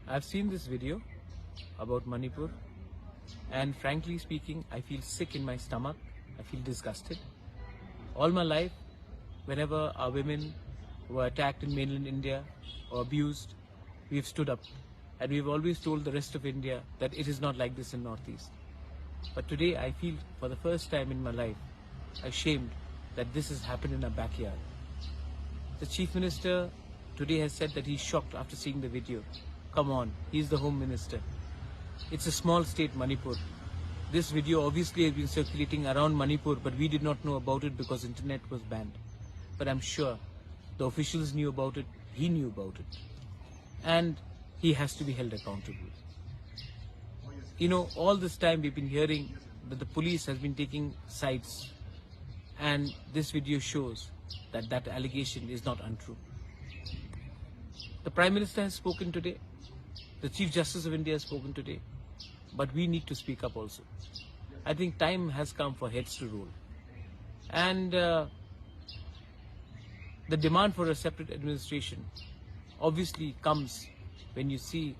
I've seen this video about Manipur, and frankly speaking, I feel sick in my stomach. I feel disgusted. All my life, whenever our women were attacked in mainland India or abused, we've stood up, and we've always told the rest of India that it is not like this in Northeast. But today I feel for the first time in my life ashamed that this has happened in our backyard. The Chief Minister today has said that he's shocked after seeing the video. Come on, he's the Home Minister. It's a small state, Manipur. This video obviously has been circulating around Manipur, but we did not know about it because internet was banned. But I'm sure the officials knew about it, he knew about it. And he has to be held accountable. You know, all this time we've been hearing that the police has been taking sides, and this video shows that that allegation is not untrue. The Prime Minister has spoken today, the Chief Justice of India has spoken today, but we need to speak up also. I think time has come for heads to roll. And the demand for a separate administration obviously comes when you see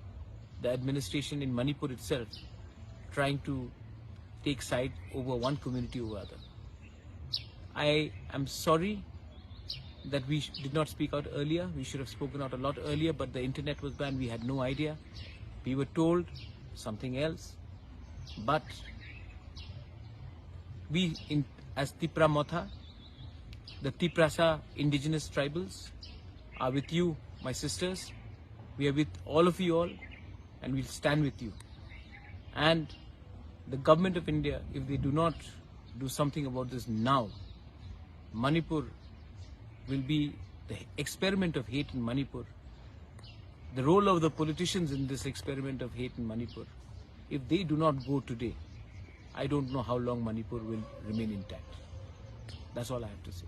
the administration in Manipur itself trying to take side over one community over other. I am sorry that we did not speak out earlier. We should have spoken out a lot earlier, but the internet was banned. We had no idea. We were told something else. But we, as Tipra Motha, the Tiprasa indigenous tribals, are with you, my sisters. We are with all of you all, and we'll stand with you. And the government of India, if they do not do something about this now, Manipur will be the experiment of hate in Manipur. The role of the politicians in this experiment of hate in Manipur, if they do not go today, I don't know how long Manipur will remain intact. That's all I have to say.